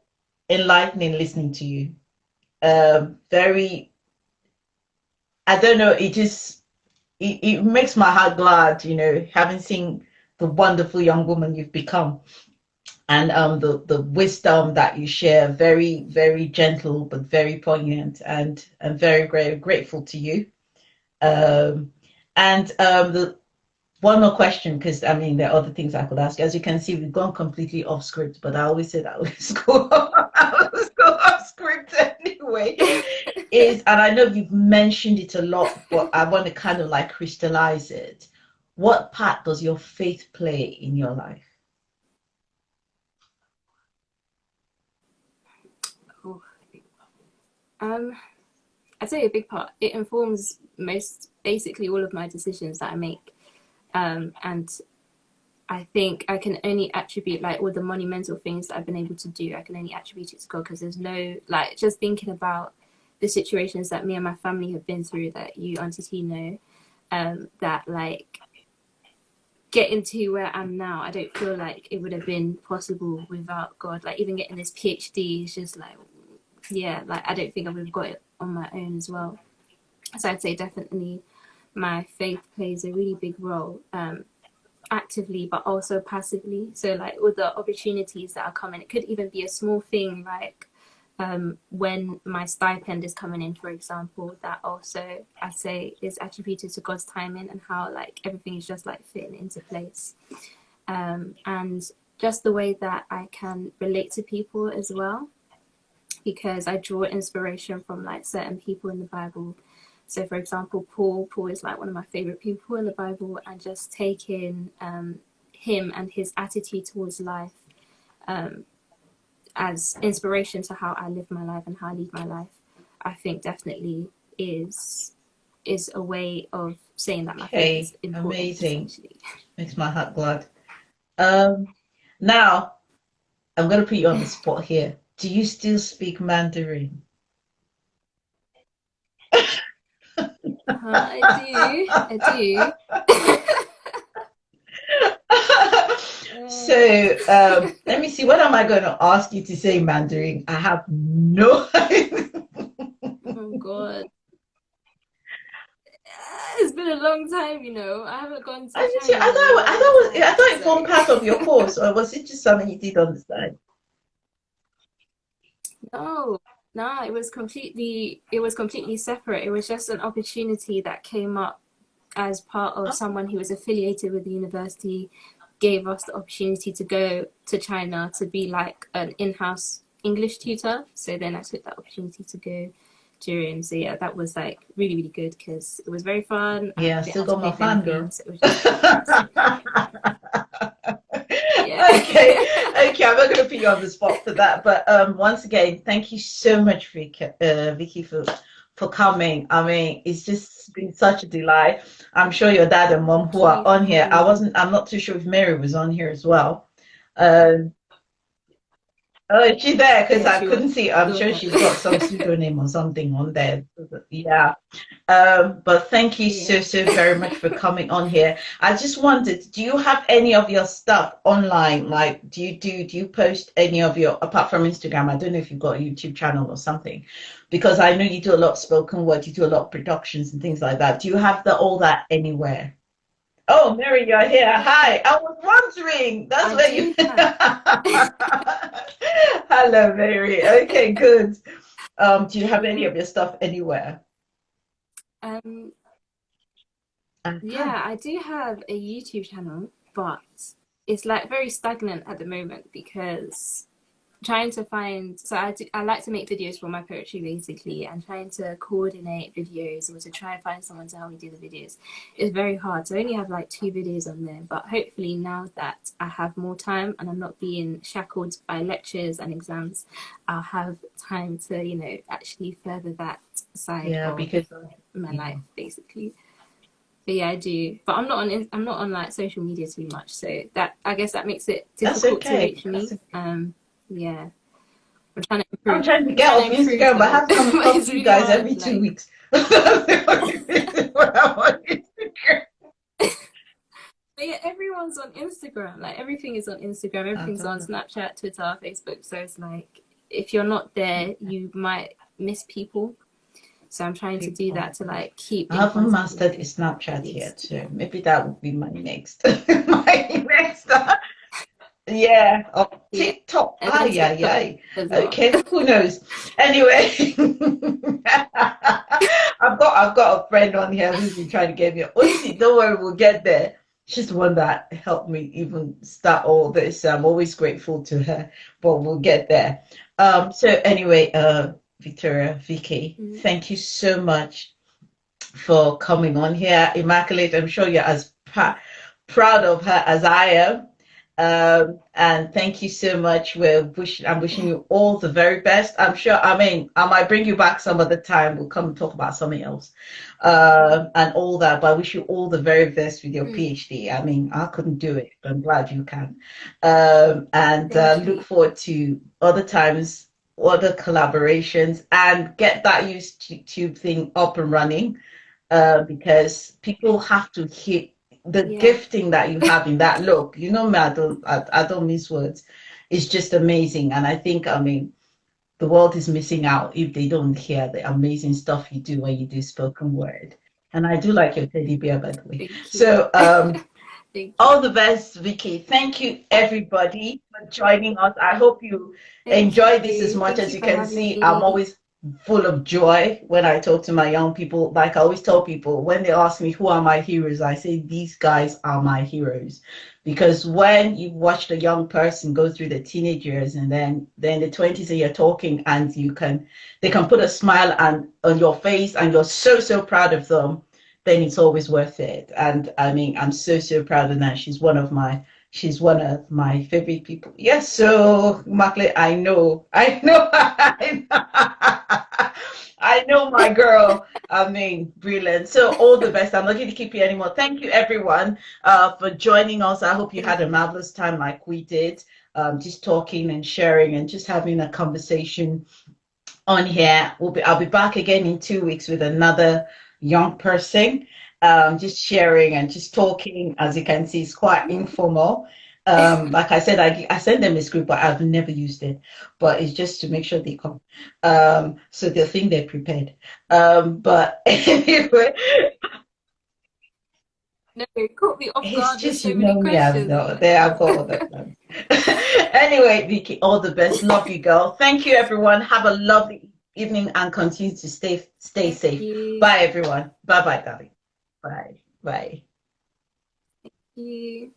enlightening listening to you. Very, I don't know, it makes my heart glad, having seen the wonderful young woman you've become, and the wisdom that you share. Very, very gentle but very poignant, and I'm very, very grateful to you. And the one more question, because I mean there are other things I could ask. As you can see, we've gone completely off script, but I always say that I always go, I always go off script anyway. Is, and I know you've mentioned it a lot, but I want to kind of like crystallize it. What part does your faith play in your life? Oh, um, I'd say a big part. It informs most, basically all of my decisions that I make. And I think I can only attribute like all the monumental things that I've been able to do. I can only attribute it to God, because there's no, like, just thinking about the situations that me and my family have been through, that you, Auntie T, know, that like getting to where I am now, I don't feel like it would have been possible without God. Like even getting this PhD is just like, yeah, like I don't think I would have got it on my own as well. So I'd say definitely my faith plays a really big role, actively but also passively. So like all the opportunities that are coming, it could even be a small thing like when my stipend is coming in, for example, that also I say is attributed to God's timing and how like everything is just like fitting into place. And just the way that I can relate to people as well, because I draw inspiration from like certain people in the Bible. So for example, Paul is like one of my favorite people in the Bible, and just taking him and his attitude towards life as inspiration to how I live my life and how I lead my life, I think definitely is a way of saying that my faith is Okay, important, amazing. essentially. Makes my heart glad. Um, Now I'm gonna put you on the spot here. Do you still speak Mandarin? I do. So let me see. What am I going to ask you to say in Mandarin? I have no idea. Oh God. It's been a long time, you know. I haven't gone to I just, I China in a thought, I long thought, I time. thought it So formed part of your course, or was it just something you did on the side? no, no, it was completely separate. It was just an opportunity that came up as part of someone who was affiliated with the university, gave us the opportunity to go to China to be like an in-house English tutor. So then I took that opportunity to go during. So yeah, that was like really, really good because it was very fun and Yeah, I I didn't still have to got pay my for fan, anything. girl. So it was just really nice. Yeah. Okay, okay, I'm not going to put you on the spot for that, but once again, thank you so much, Vicky, for coming. I mean, it's just been such a delight. I'm sure your dad and mom Thank who are you for on here. having me. I'm not too sure if Mary was on here as well. Um, Oh, is she there? Because Yeah, I she was. couldn't see. I'm Go sure ahead. she's got some pseudonym or something on there. Yeah. But thank you Yeah. so, so very much for coming on here. I just wondered, do you have any of your stuff online? Like, do you post any of your, apart from Instagram? I don't know if you've got a YouTube channel or something, because I know you do a lot of spoken word, you do a lot of productions and things like that. Do you have all that anywhere? Oh, Mary, you're here. Yeah, Hi. I was wondering. That's I where you. do have. Hello, Mary. Okay, good. Do you have any Yeah. of your stuff anywhere? Um, Uh-huh. yeah, I do have a YouTube channel, but it's like very stagnant at the moment because trying to find, so I like to make videos for my poetry basically, and trying to coordinate videos or to try and find someone to help me do the videos is very hard. So I only have like 2 videos on there, but hopefully now that I have more time and I'm not being shackled by lectures and exams, I'll have time to, you know, actually further that side Yeah, of because my yeah, life basically. But yeah, I do. But I'm not on like social media too much, so that I guess that makes it that's difficult to okay. reach That's me. okay. Yeah. I'm trying to I'm improve. trying to I'm get trying to off improve Instagram, but I though. have to come and But talk it's to you really guys hard. every two Like, weeks. That's the only reason why I'm on Instagram. but yeah, everyone's on Instagram. Like everything is on Instagram. I Everything's don't on know. Snapchat, Twitter, Facebook. So it's like if you're not there, you might miss people. So I'm trying to do People. that to like keep I in haven't contact with mastered people at Snapchat yet, least. so maybe that would be my next, my next. Yeah, oh, Yeah. TikTok. And then Ay, ay, TikTok ay. as well. Okay, who knows? Anyway, I've got a friend on here who's been trying to get me. Auntie, don't worry, we'll get there. She's the one that helped me even start all this. I'm always grateful to her, but we'll get there. So anyway, Victoria, Vicky, Mm. thank you so much for coming on here. Immaculate, I'm sure you're as proud of her as I am. And thank you so much. I'm wishing you all the very best. I'm sure, I mean, I might bring you back some other time. We'll come and talk about something else, and all that. But I wish you all the very best with your Mm. PhD. I mean, I couldn't do it, but I'm glad you can. And Thank look you. forward to other times, other collaborations, and get that YouTube thing up and running, because people have to hear the Yeah. gifting that you have in that look. You know me, I don't miss words. It's just amazing. And I think, I mean, the world is missing out if they don't hear the amazing stuff you do when you do spoken word. And I do like your teddy bear, by the way. Thank you. So, Thank you. all the best, Vicky. Thank you, everybody, for joining us. I hope you Thank enjoy this as you. much Thank as you you for can having see. I'm me. always full of joy when I talk to my young people. Like I always tell people, when they ask me who are my heroes, I say these guys are my heroes. Because when you watch the young person go through the teenage years and then the 20s and you're talking and they can put a smile on your face and you're so proud of them, then it's always worth it. And I mean, I'm so proud of that. She's one of my favorite people. Yes, so Makle, I know my girl. I mean, brilliant. So all the best. I'm not going to keep you anymore. Thank you everyone for joining us. I hope you Thank had a marvelous time like we did. Just talking and sharing and just having a conversation on here. I'll be back again in 2 weeks with another young person. Just sharing and just talking. As you can see, it's quite you. informal. Like I said, I send them a script, but I've never used it. But it's just to make sure they come. So they'll think they're prepared. But anyway, No, it caught me off it's guard. There's just, so you many know me, questions. I'm like, I've got other plans. Anyway, Vicky, all the best. Love you, girl. Thank you, everyone. Have a lovely evening and continue to stay thank safe. you. Bye, everyone. Bye, darling. Bye. Bye. You.